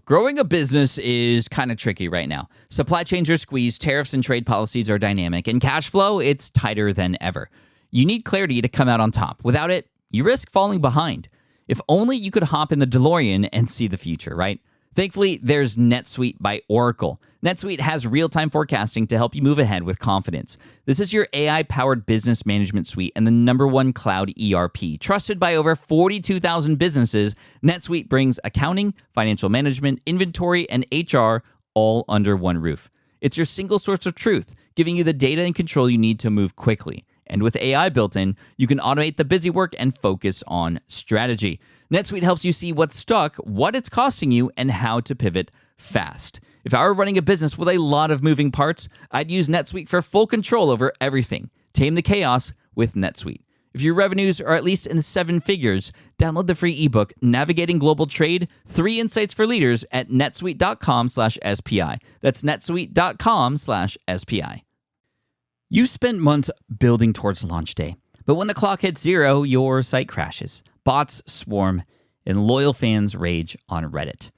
Growing a business is kind of tricky right now. Supply chains are squeezed, tariffs and trade policies are dynamic, and cash flow, it's tighter than ever. You need clarity to come out on top. Without it, you risk falling behind. If only you could hop in the DeLorean and see the future, right? Thankfully, there's NetSuite by Oracle. NetSuite has real-time forecasting to help you move ahead with confidence. This is your AI-powered business management suite and the #1 cloud ERP. Trusted by over 42,000 businesses, NetSuite brings accounting, financial management, inventory, and HR all under one roof. It's your single source of truth, giving you the data and control you need to move quickly. And with AI built in, you can automate the busy work and focus on strategy. NetSuite helps you see what's stuck, what it's costing you, and how to pivot fast. If I were running a business with a lot of moving parts, I'd use NetSuite for full control over everything. Tame the chaos with NetSuite. If your revenues are at least in 7 figures, download the free ebook, Navigating Global Trade, 3 Insights for Leaders at netsuite.com/SPI. That's netsuite.com/SPI. You spent months building towards launch day, but when the clock hits 0, your site crashes. Bots swarm, and loyal fans rage on Reddit.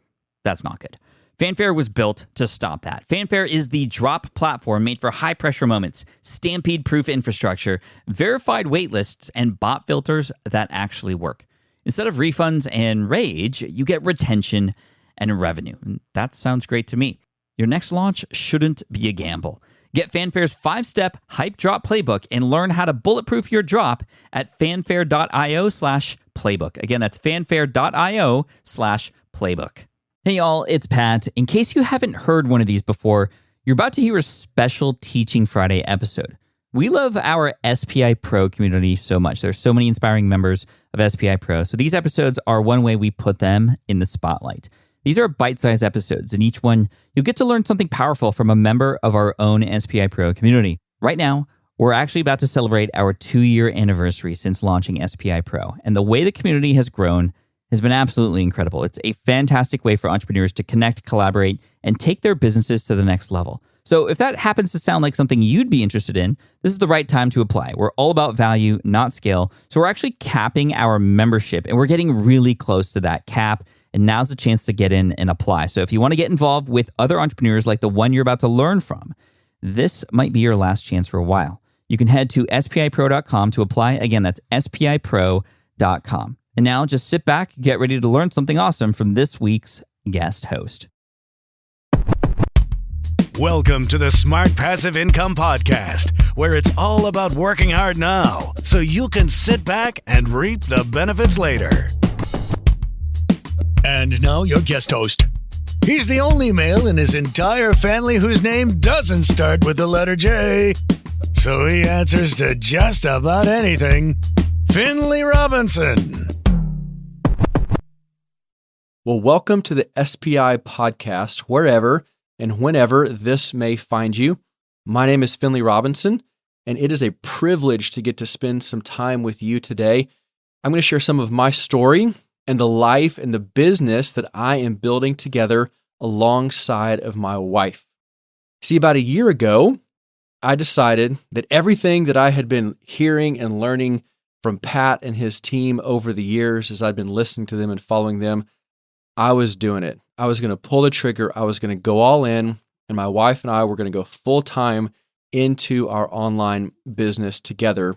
That's not good. Fanfare was built to stop that. Fanfare is the drop platform made for high-pressure moments, stampede-proof infrastructure, verified waitlists, and bot filters that actually work. Instead of refunds and rage, you get retention and revenue. And that sounds great to me. Your next launch shouldn't be a gamble. Get Fanfare's 5-step hype drop playbook and learn how to bulletproof your drop at fanfare.io/playbook. Again, that's fanfare.io/playbook. Hey y'all, it's Pat. In case you haven't heard one of these before, you're about to hear a special Teaching Friday episode. We love our SPI Pro community so much. There's so many inspiring members of SPI Pro. So these episodes are one way we put them in the spotlight. These are bite-sized episodes. In each one, you'll get to learn something powerful from a member of our own SPI Pro community. Right now, we're actually about to celebrate our 2-year anniversary since launching SPI Pro. And the way the community has grown has been absolutely incredible. It's a fantastic way for entrepreneurs to connect, collaborate, and take their businesses to the next level. So if that happens to sound like something you'd be interested in, this is the right time to apply. We're all about value, not scale. So we're actually capping our membership, and we're getting really close to that cap. And now's the chance to get in and apply. So if you want to get involved with other entrepreneurs like the one you're about to learn from, this might be your last chance for a while. You can head to spipro.com to apply. Again, that's spipro.com. And now just sit back, get ready to learn something awesome from this week's guest host. Welcome to the Smart Passive Income Podcast, where it's all about working hard now so you can sit back and reap the benefits later. And now your guest host. He's the only male in his entire family whose name doesn't start with the letter J, so he answers to just about anything. Finley Robinson. Well, welcome to the SPI podcast, wherever and whenever this may find you. My name is Finley Robinson, and it is a privilege to get to spend some time with you today. I'm going to share some of my story and the life and the business that I am building together alongside of my wife. See, about a year ago, I decided that everything that I had been hearing and learning from Pat and his team over the years as I'd been listening to them and following them, I was doing it. I was going to pull the trigger. I was going to go all in, and my wife and I were going to go full time into our online business together.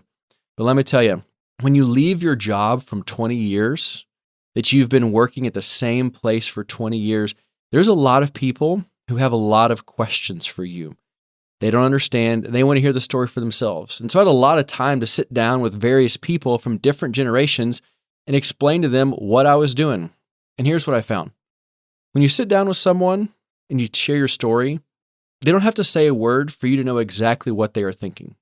But let me tell you, when you leave your job from 20 years, that you've been working at the same place for 20 years, there's a lot of people who have a lot of questions for you. They don't understand. They want to hear the story for themselves. And so I had a lot of time to sit down with various people from different generations and explain to them what I was doing. And here's what I found. When you sit down with someone and you share your story, they don't have to say a word for you to know exactly what they are thinking.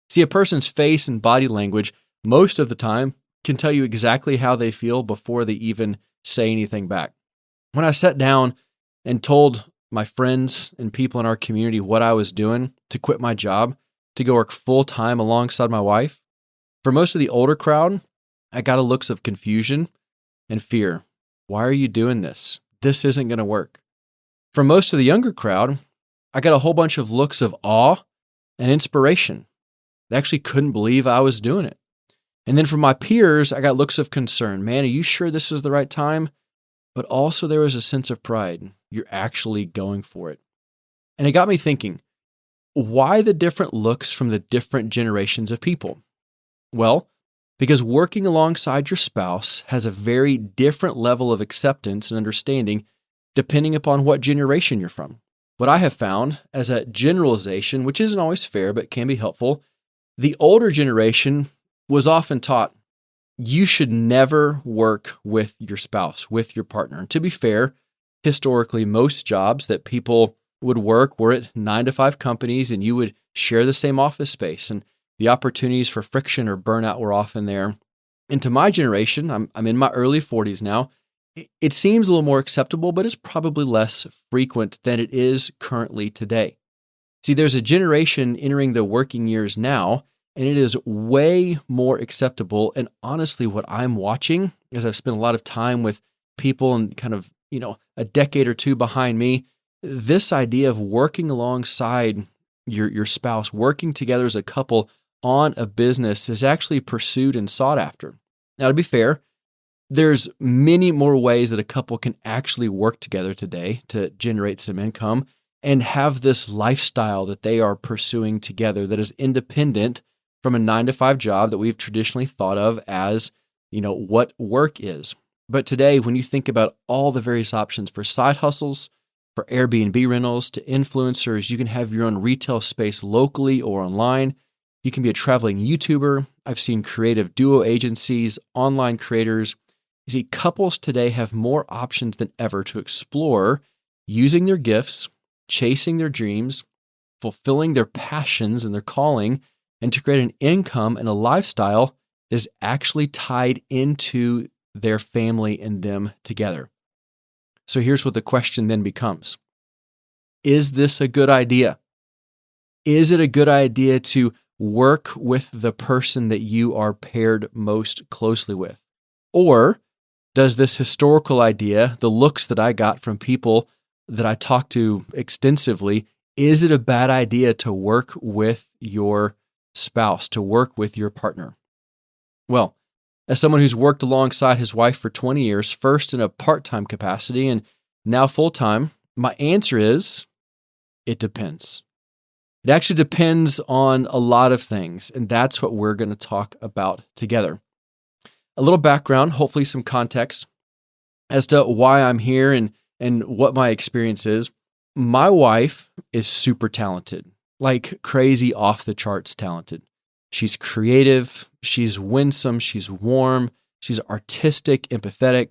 See, a person's face and body language, most of the time, can tell you exactly how they feel before they even say anything back. When I sat down and told my friends and people in our community what I was doing to quit my job, to go work full-time alongside my wife, for most of the older crowd, I got a looks of confusion and fear. Why are you doing this? This isn't going to work. For most of the younger crowd, I got a whole bunch of looks of awe and inspiration. They actually couldn't believe I was doing it. And then from my peers, I got looks of concern. Man, are you sure this is the right time? but also there was a sense of pride. You're actually going for it. And it got me thinking, why the different looks from the different generations of people? Well, because working alongside your spouse has a very different level of acceptance and understanding depending upon what generation you're from. What I have found as a generalization, which isn't always fair but can be helpful, the older generation was often taught you should never work with your spouse, with your partner. And to be fair, historically, most jobs that people would work were at 9-to-5 companies, and you would share the same office space, and the opportunities for friction or burnout were often there. And to my generation, I'm in my early 40s now, it seems a little more acceptable, but it's probably less frequent than it is currently today. See, there's a generation entering the working years now, and it is way more acceptable. And honestly, what I'm watching, as I've spent a lot of time with people and kind of, a decade or two behind me, this idea of working alongside your spouse, working together as a couple on a business is actually pursued and sought after. Now, to be fair, there's many more ways that a couple can actually work together today to generate some income and have this lifestyle that they are pursuing together that is independent from a 9-to-5 job that we've traditionally thought of as, what work is. But today, when you think about all the various options for side hustles, for Airbnb rentals, to influencers, you can have your own retail space locally or online. You can be a traveling YouTuber. I've seen creative duo agencies, online creators. You see, couples today have more options than ever to explore using their gifts, chasing their dreams, fulfilling their passions and their calling, and to create an income and a lifestyle that is actually tied into their family and them together. So here's what the question then becomes. Is this a good idea? Is it a good idea to work with the person that you are paired most closely with? Or does this historical idea, the looks that I got from people that I talked to extensively, is it a bad idea to work with your spouse, to work with your partner? Well, as someone who's worked alongside his wife for 20 years, first in a part-time capacity and now full-time, my answer is, it depends. It actually depends on a lot of things, and that's what we're going to talk about together. A little background, hopefully some context as to why I'm here and what my experience is. My wife is super talented, like crazy off the charts talented. She's creative, she's winsome, she's warm, she's artistic, empathetic.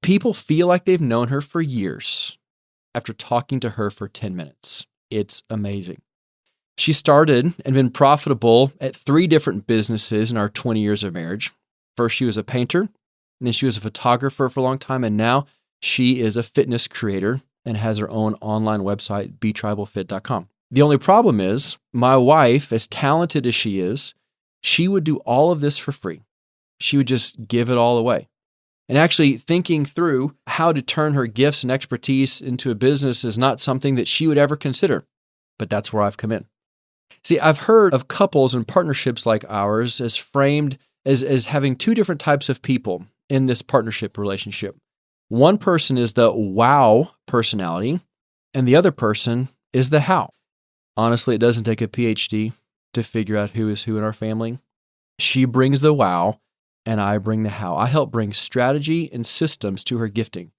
People feel like they've known her for years after talking to her for 10 minutes. It's amazing. She started and been profitable at 3 different businesses in our 20 years of marriage. First, she was a painter, and then she was a photographer for a long time, and now she is a fitness creator and has her own online website, betribalfit.com. The only problem is, my wife, as talented as she is, she would do all of this for free. She would just give it all away. And actually thinking through how to turn her gifts and expertise into a business is not something that she would ever consider, but that's where I've come in. See, I've heard of couples and partnerships like ours as framed as having 2 different types of people in this partnership relationship. One person is the wow personality, and the other person is the how. Honestly, it doesn't take a PhD to figure out who is who in our family. She brings the wow, and I bring the how. I help bring strategy and systems to her gifting.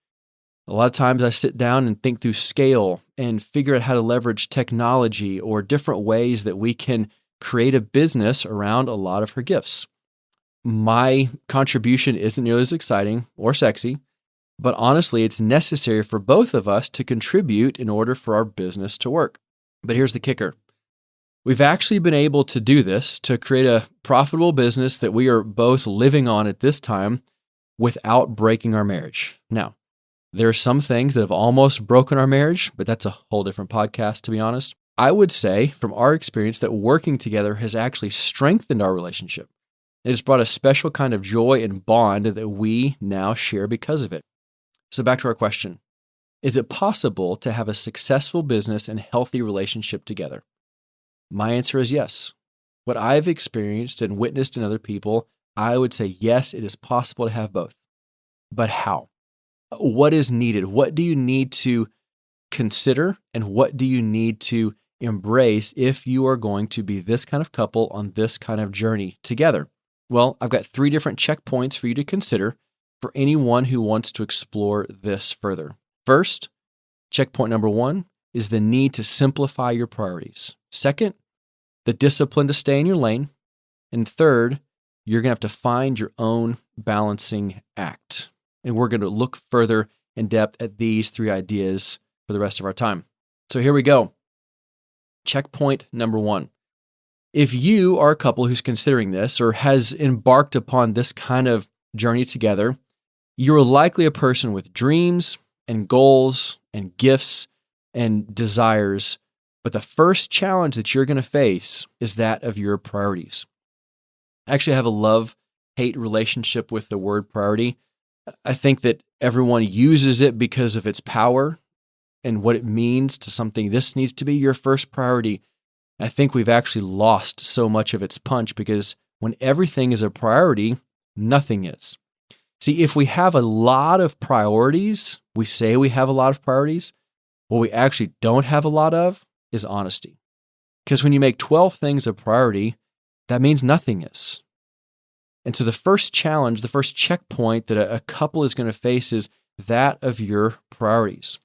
A lot of times I sit down and think through scale and figure out how to leverage technology or different ways that we can create a business around a lot of her gifts. My contribution isn't nearly as exciting or sexy, but honestly, it's necessary for both of us to contribute in order for our business to work. But here's the kicker. We've actually been able to do this, to create a profitable business that we are both living on at this time without breaking our marriage. Now, there are some things that have almost broken our marriage, but that's a whole different podcast, to be honest. I would say, from our experience, that working together has actually strengthened our relationship. It has brought a special kind of joy and bond that we now share because of it. So back to our question. Is it possible to have a successful business and healthy relationship together? My answer is yes. What I've experienced and witnessed in other people, I would say yes, it is possible to have both. But how? What is needed? What do you need to consider, and what do you need to embrace if you are going to be this kind of couple on this kind of journey together? Well, I've got 3 different checkpoints for you to consider for anyone who wants to explore this further. First, checkpoint number 1 is the need to simplify your priorities. Second, the discipline to stay in your lane. And third, you're going to have to find your own balancing act. And we're going to look further in depth at these 3 ideas for the rest of our time. So here we go. Checkpoint number 1. If you are a couple who's considering this or has embarked upon this kind of journey together, you're likely a person with dreams and goals and gifts and desires. But the first challenge that you're going to face is that of your priorities. I actually have a love-hate relationship with the word priority. I think that everyone uses it because of its power and what it means to something. This needs to be your first priority. I think we've actually lost so much of its punch because when everything is a priority, nothing is. See, if we have a lot of priorities, we say we have a lot of priorities, what we actually don't have a lot of is honesty. Because when you make 12 things a priority, that means nothing is. And so the first challenge, the first checkpoint that a couple is going to face is that of your priorities.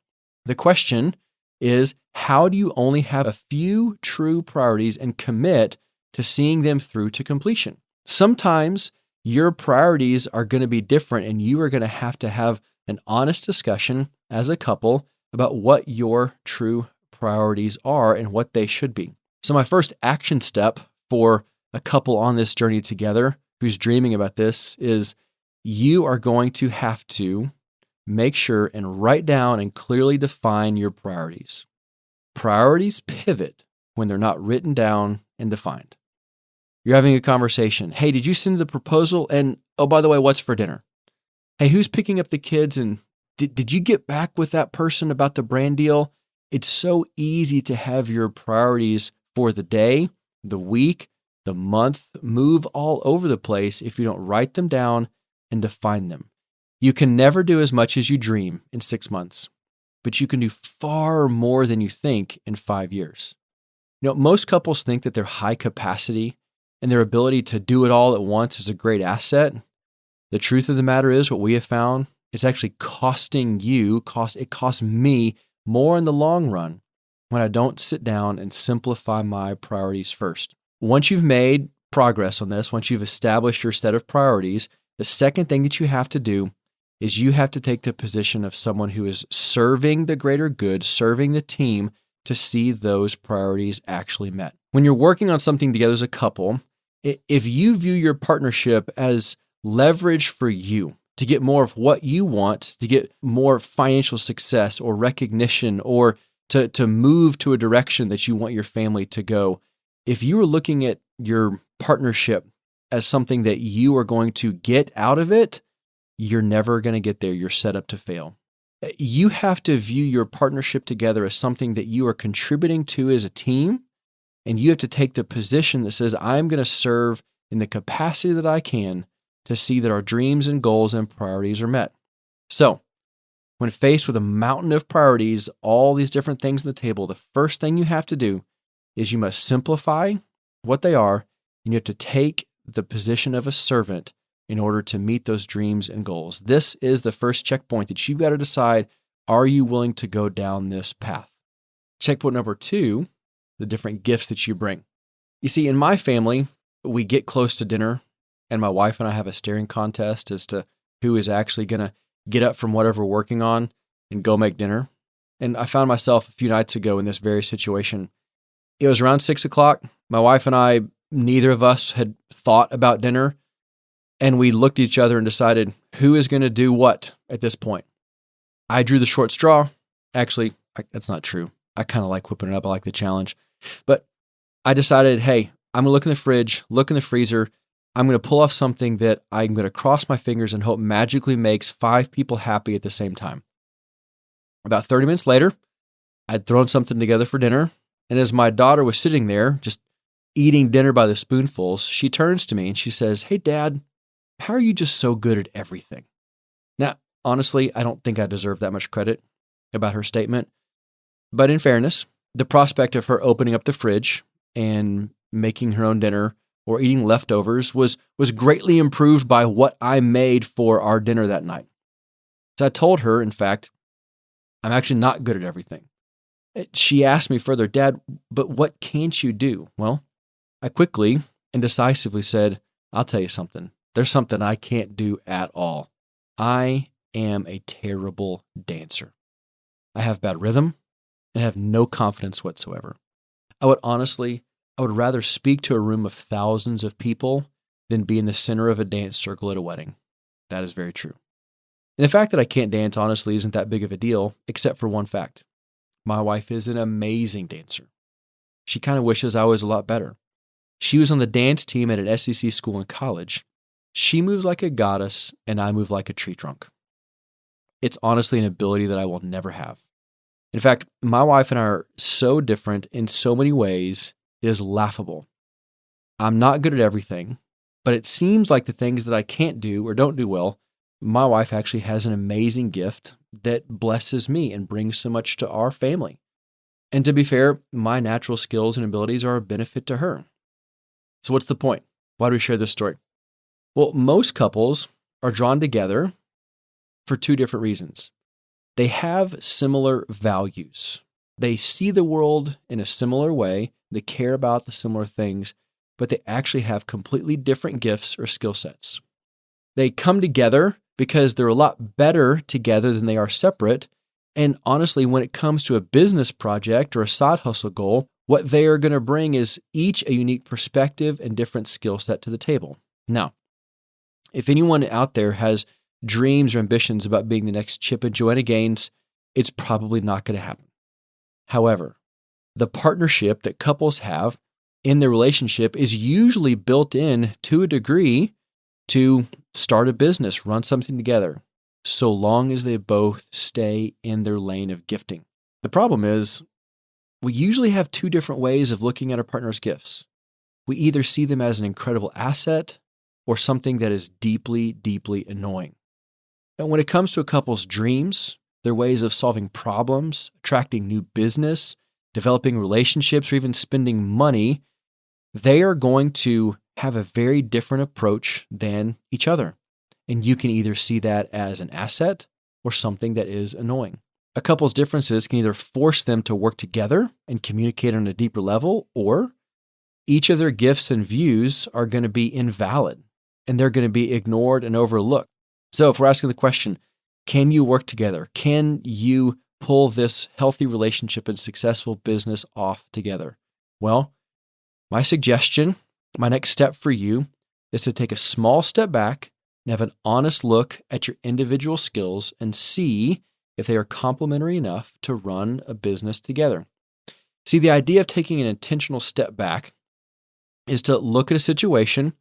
The question is, how do you only have a few true priorities and commit to seeing them through to completion? Sometimes your priorities are going to be different, and you are going to have an honest discussion as a couple about what your true priorities are and what they should be. So my first action step for a couple on this journey together who's dreaming about this is you are going to have to make sure and write down and clearly define your priorities. Priorities pivot when they're not written down and defined. You're having a conversation. Hey, did you send the proposal? And oh, by the way, what's for dinner? Hey, who's picking up the kids? And did you get back with that person about the brand deal? It's so easy to have your priorities for the day, the week, the month move all over the place if you don't write them down and define them. You can never do as much as you dream in 6 months, but you can do far more than you think in 5 years. Most couples think that their high capacity and their ability to do it all at once is a great asset. The truth of the matter is, what we have found, it's actually costing you, it costs me more in the long run when I don't sit down and simplify my priorities first. Once you've made progress on this, once you've established your set of priorities, the second thing that you have to do is you have to take the position of someone who is serving the greater good, serving the team to see those priorities actually met. When you're working on something together as a couple, if you view your partnership as leverage for you to get more of what you want, to get more financial success or recognition, or to move to a direction that you want your family to go, if you are looking at your partnership as something that you are going to get out of it, you're never going to get there. You're set up to fail. You have to view your partnership together as something that you are contributing to as a team, and you have to take the position that says, I'm going to serve in the capacity that I can to see that our dreams and goals and priorities are met. So, when faced with a mountain of priorities, all these different things on the table, the first thing you have to do is you must simplify what they are, and you have to take the position of a servant in order to meet those dreams and goals. This is the first checkpoint that you've got to decide, are you willing to go down this path? Checkpoint number 2, the different gifts that you bring. You see, in my family, we get close to dinner, and my wife and I have a staring contest as to who is actually going to get up from whatever we're working on and go make dinner. And I found myself a few nights ago in this very situation. It was around 6 o'clock. My wife and I, neither of us had thought about dinner. And we looked at each other and decided who is going to do what at this point. I drew the short straw. Actually, that's not true. I kind of like whipping it up. I like the challenge. But I decided, hey, I'm going to look in the fridge, look in the freezer. I'm going to pull off something that I'm going to cross my fingers and hope magically makes 5 people happy at the same time. About 30 minutes later, I'd thrown something together for dinner. And as my daughter was sitting there, just eating dinner by the spoonfuls, she turns to me and she says, hey, Dad, how are you just so good at everything? Now, honestly, I don't think I deserve that much credit about her statement. But in fairness, the prospect of her opening up the fridge and making her own dinner or eating leftovers was greatly improved by what I made for our dinner that night. So I told her, in fact, I'm actually not good at everything. She asked me further, Dad, but what can't you do? Well, I quickly and decisively said, I'll tell you something. There's something I can't do at all. I am a terrible dancer. I have bad rhythm and have no confidence whatsoever. I would rather speak to a room of thousands of people than be in the center of a dance circle at a wedding. That is very true. And the fact that I can't dance, honestly, isn't that big of a deal, except for one fact. My wife is an amazing dancer. She kind of wishes I was a lot better. She was on the dance team at an SEC school in college. She moves like a goddess, and I move like a tree trunk. It's honestly an ability that I will never have. In fact, my wife and I are so different in so many ways, it is laughable. I'm not good at everything, but it seems like the things that I can't do or don't do well, my wife actually has an amazing gift that blesses me and brings so much to our family. And to be fair, my natural skills and abilities are a benefit to her. So what's the point? Why do we share this story? Well, most couples are drawn together for two different reasons. They have similar values. They see the world in a similar way. They care about the similar things, but they actually have completely different gifts or skill sets. They come together because they're a lot better together than they are separate. And honestly, when it comes to a business project or a side hustle goal, what they are going to bring is each a unique perspective and different skill set to the table. Now, if anyone out there has dreams or ambitions about being the next Chip and Joanna Gaines, it's probably not going to happen. However, the partnership that couples have in their relationship is usually built in to a degree to start a business, run something together, so long as they both stay in their lane of gifting. The problem is, we usually have two different ways of looking at our partner's gifts. We either see them as an incredible asset or something that is deeply, deeply annoying. And when it comes to a couple's dreams, their ways of solving problems, attracting new business, developing relationships, or even spending money, they are going to have a very different approach than each other. And you can either see that as an asset or something that is annoying. A couple's differences can either force them to work together and communicate on a deeper level, or each of their gifts and views are going to be invalid and they're going to be ignored and overlooked. So if we're asking the question, can you work together? Can you pull this healthy relationship and successful business off together? Well, my suggestion, my next step for you is to take a small step back and have an honest look at your individual skills and see if they are complementary enough to run a business together. See, the idea of taking an intentional step back is to look at a situation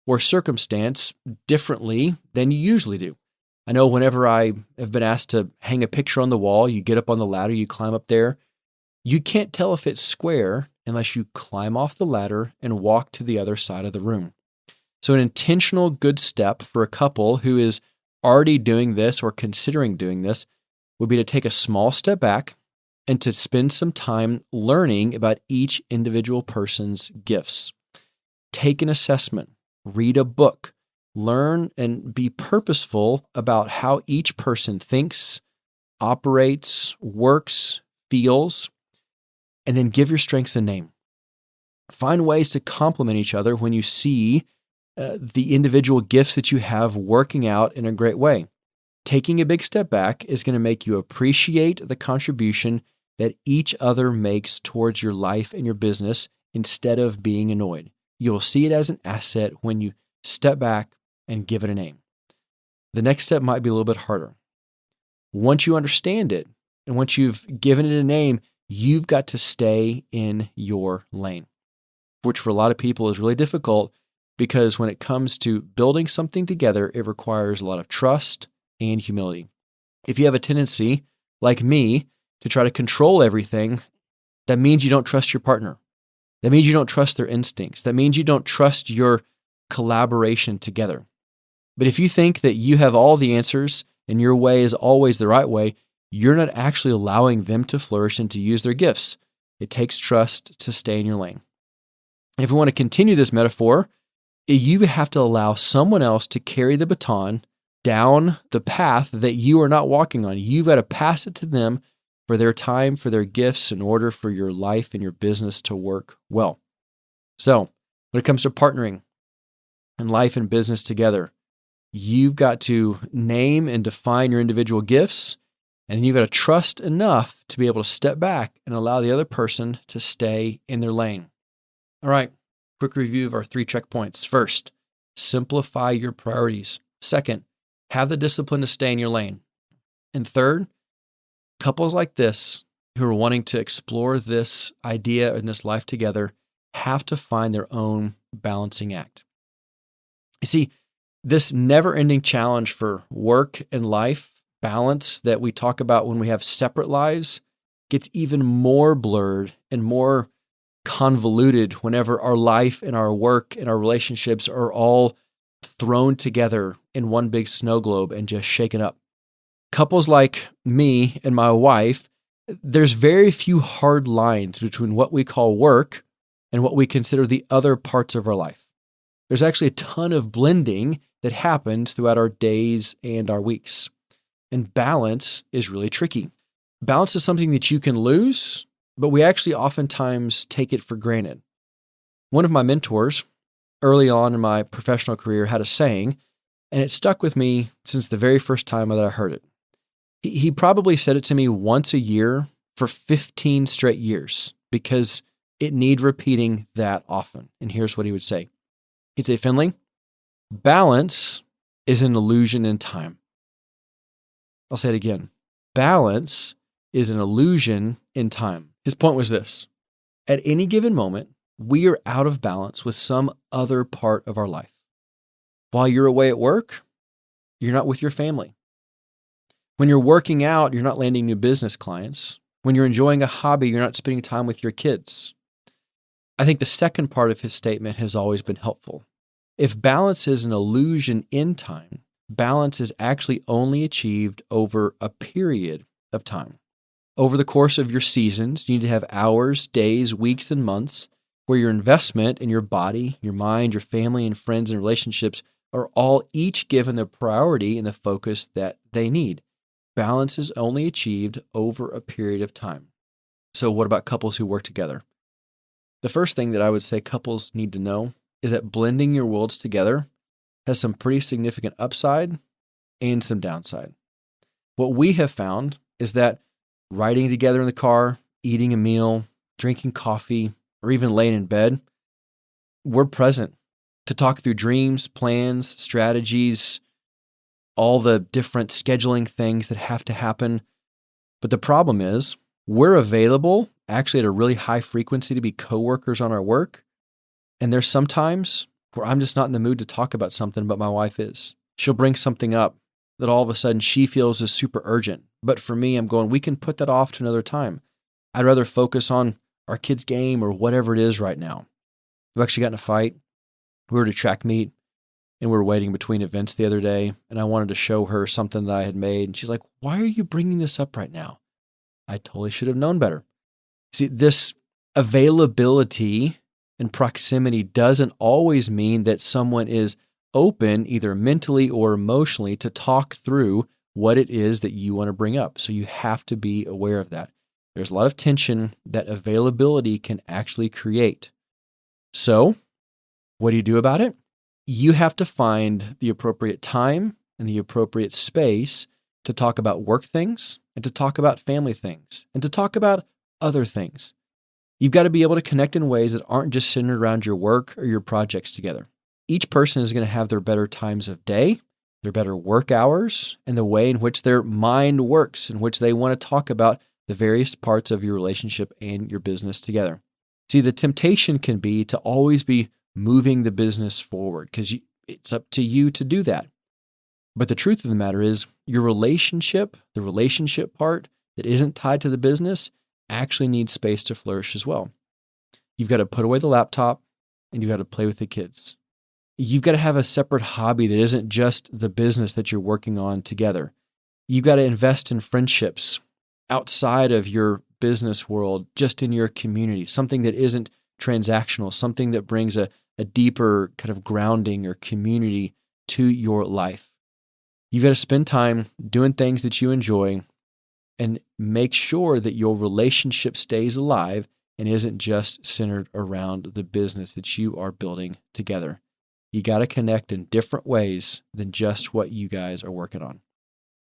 or circumstance differently than you usually do. I know whenever I have been asked to hang a picture on the wall, you get up on the ladder, you climb up there. You can't tell if it's square unless you climb off the ladder and walk to the other side of the room. So an intentional good step for a couple who is already doing this or considering doing this would be to take a small step back and to spend some time learning about each individual person's gifts. Take an assessment, read a book, learn and be purposeful about how each person thinks, operates, works, feels, and then give your strengths a name. Find ways to complement each other when you see the individual gifts that you have working out in a great way. Taking a big step back is going to make you appreciate the contribution that each other makes towards your life and your business instead of being annoyed. You'll see it as an asset when you step back and give it a name. The next step might be a little bit harder. Once you understand it and once you've given it a name, you've got to stay in your lane, which for a lot of people is really difficult because when it comes to building something together, it requires a lot of trust and humility. If you have a tendency, like me, to try to control everything, that means you don't trust your partner. That means you don't trust their instincts. That means you don't trust your collaboration together. But if you think that you have all the answers and your way is always the right way, you're not actually allowing them to flourish and to use their gifts. It takes trust to stay in your lane. And if we want to continue this metaphor, you have to allow someone else to carry the baton down the path that you are not walking on. You've got to pass it to them for their time, for their gifts, in order for your life and your business to work well. So when it comes to partnering and life and business together, you've got to name and define your individual gifts, and you've got to trust enough to be able to step back and allow the other person to stay in their lane. All right, quick review of our 3 checkpoints. First, simplify your priorities. Second, have the discipline to stay in your lane. And third, couples like this who are wanting to explore this idea and this life together have to find their own balancing act. You see, this never-ending challenge for work and life balance that we talk about when we have separate lives gets even more blurred and more convoluted whenever our life and our work and our relationships are all thrown together in one big snow globe and just shaken up. Couples like me and my wife, there's very few hard lines between what we call work and what we consider the other parts of our life. There's actually a ton of blending that happens throughout our days and our weeks. And balance is really tricky. Balance is something that you can lose, but we actually oftentimes take it for granted. One of my mentors early on in my professional career had a saying, and it stuck with me since the very first time that I heard it. He probably said it to me once a year for 15 straight years because it needed repeating that often. And here's what he would say. He'd say, Finley, balance is an illusion in time. I'll say it again. Balance is an illusion in time. His point was this. At any given moment, we are out of balance with some other part of our life. While you're away at work, you're not with your family. When you're working out, you're not landing new business clients. When you're enjoying a hobby, you're not spending time with your kids. I think the second part of his statement has always been helpful. If balance is an illusion in time, balance is actually only achieved over a period of time. Over the course of your seasons, you need to have hours, days, weeks, and months where your investment in your body, your mind, your family, and friends and relationships are all each given the priority and the focus that they need. Balance is only achieved over a period of time. So what about couples who work together? The first thing that I would say couples need to know is that blending your worlds together has some pretty significant upside and some downside. What we have found is that riding together in the car, eating a meal, drinking coffee, or even laying in bed, we're present to talk through dreams, plans, strategies, all the different scheduling things that have to happen. But the problem is we're available actually at a really high frequency to be coworkers on our work. And there's sometimes where I'm just not in the mood to talk about something, but my wife is. She'll bring something up that all of a sudden she feels is super urgent. But for me, I'm going, we can put that off to another time. I'd rather focus on our kids' game or whatever it is right now. We've actually gotten in a fight. We were at a track meet and we were waiting between events the other day, and I wanted to show her something that I had made. And she's like, why are you bringing this up right now? I totally should have known better. See, this availability and proximity doesn't always mean that someone is open, either mentally or emotionally, to talk through what it is that you want to bring up. So you have to be aware of that. There's a lot of tension that availability can actually create. So what do you do about it? You have to find the appropriate time and the appropriate space to talk about work things and to talk about family things and to talk about other things. You've got to be able to connect in ways that aren't just centered around your work or your projects together. Each person is going to have their better times of day, their better work hours, and the way in which their mind works, in which they want to talk about the various parts of your relationship and your business together. See, the temptation can be to always be moving the business forward because it's up to you to do that. But the truth of the matter is your relationship, the relationship part that isn't tied to the business, actually needs space to flourish as well. You've got to put away the laptop and you've got to play with the kids. You've got to have a separate hobby that isn't just the business that you're working on together. You got to invest in friendships outside of your business world, just in your community, something that isn't transactional, something that brings a deeper kind of grounding or community to your life. You've got to spend time doing things that you enjoy and make sure that your relationship stays alive and isn't just centered around the business that you are building together. You got to connect in different ways than just what you guys are working on.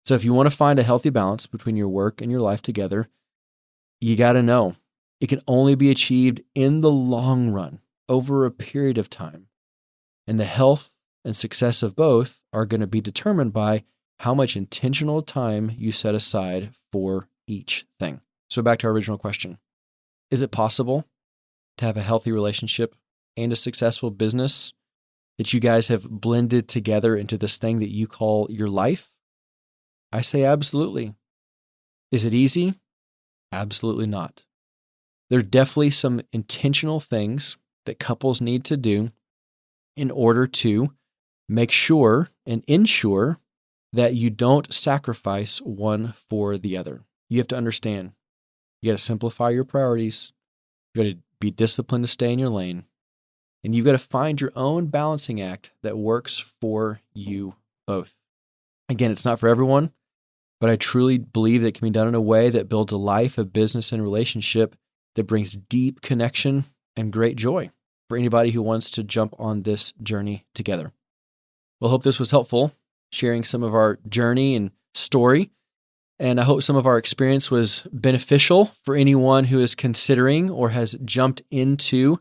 So if you want to find a healthy balance between your work and your life together, you got to know it can only be achieved in the long run over a period of time. And the health and success of both are going to be determined by how much intentional time you set aside for each thing. So back to our original question. Is it possible to have a healthy relationship and a successful business that you guys have blended together into this thing that you call your life? I say absolutely. Is it easy? Absolutely not. There are definitely some intentional things that couples need to do in order to make sure and ensure that you don't sacrifice one for the other. You have to understand, you got to simplify your priorities. You got to be disciplined to stay in your lane. And you've got to find your own balancing act that works for you both. Again, it's not for everyone, but I truly believe that it can be done in a way that builds a life of business and relationship that brings deep connection and great joy for anybody who wants to jump on this journey together. Well, I hope this was helpful, sharing some of our journey and story. And I hope some of our experience was beneficial for anyone who is considering or has jumped into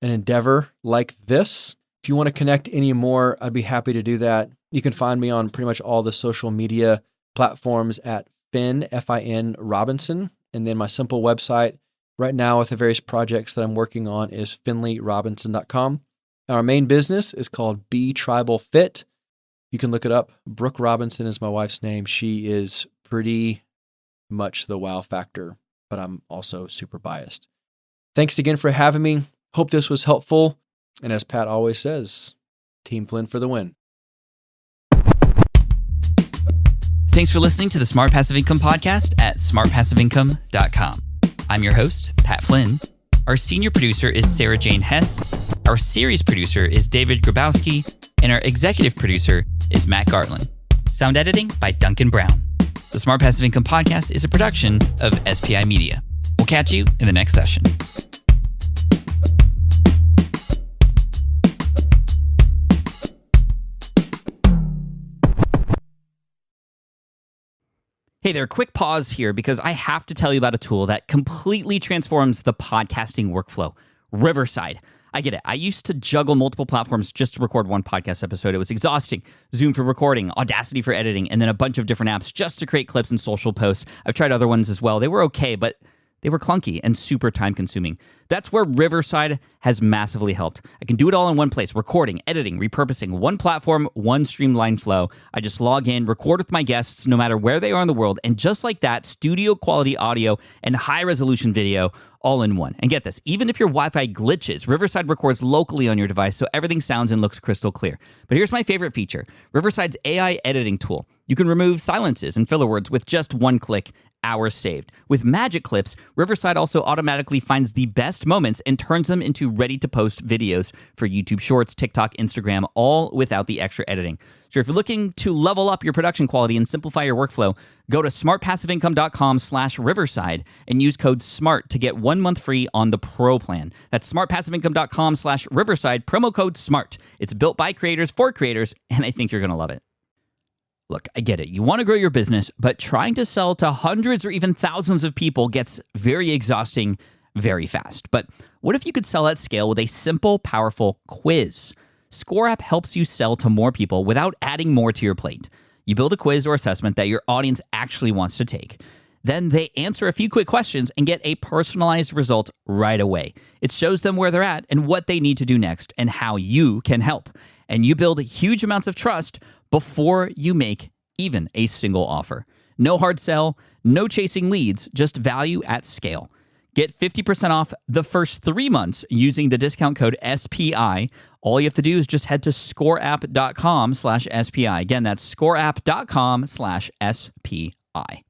an endeavor like this. If you want to connect any more, I'd be happy to do that. You can find me on pretty much all the social media platforms at Finn, F-I-N, Robinson. And then my simple website right now with the various projects that I'm working on is finleyrobinson.com. Our main business is called Be Tribal Fit. You can look it up. Brooke Robinson is my wife's name. She is pretty much the wow factor, but I'm also super biased. Thanks again for having me. Hope this was helpful. And as Pat always says, Team Flynn for the win. Thanks for listening to the Smart Passive Income Podcast at smartpassiveincome.com. I'm your host, Pat Flynn. Our senior producer is Sarah Jane Hess. Our series producer is David Grabowski. And our executive producer is Matt Gartland. Sound editing by Duncan Brown. The Smart Passive Income Podcast is a production of SPI Media. We'll catch you in the next session. Hey there, quick pause here because I have to tell you about a tool that completely transforms the podcasting workflow, Riverside. I get it. I used to juggle multiple platforms just to record one podcast episode. It was exhausting. Zoom for recording, Audacity for editing, and then a bunch of different apps just to create clips and social posts. I've tried other ones as well. They were okay, but they were clunky and super time-consuming. That's where Riverside has massively helped. I can do it all in one place, recording, editing, repurposing, one platform, one streamlined flow. I just log in, record with my guests no matter where they are in the world, and just like that, studio-quality audio and high-resolution video all in one. And get this, even if your Wi-Fi glitches, Riverside records locally on your device so everything sounds and looks crystal clear. But here's my favorite feature, Riverside's AI editing tool. You can remove silences and filler words with just one click, hours saved. With Magic Clips, Riverside also automatically finds the best moments and turns them into ready-to-post videos for YouTube Shorts, TikTok, Instagram, all without the extra editing. So if you're looking to level up your production quality and simplify your workflow, go to smartpassiveincome.com/Riverside and use code SMART to get 1 month free on the Pro plan. That's smartpassiveincome.com/Riverside, promo code SMART. It's built by creators for creators, and I think you're going to love it. Look, I get it. You want to grow your business, but trying to sell to hundreds or even thousands of people gets very exhausting very fast. But what if you could sell at scale with a simple, powerful quiz? Score App helps you sell to more people without adding more to your plate. You build a quiz or assessment that your audience actually wants to take. Then they answer a few quick questions and get a personalized result right away. It shows them where they're at and what they need to do next and how you can help. And you build huge amounts of trust before you make even a single offer. No hard sell, no chasing leads, just value at scale. Get 50% off the first 3 months using the discount code SPI, All you have to do is just head to scoreapp.com/SPI. Again, that's scoreapp.com/SPI.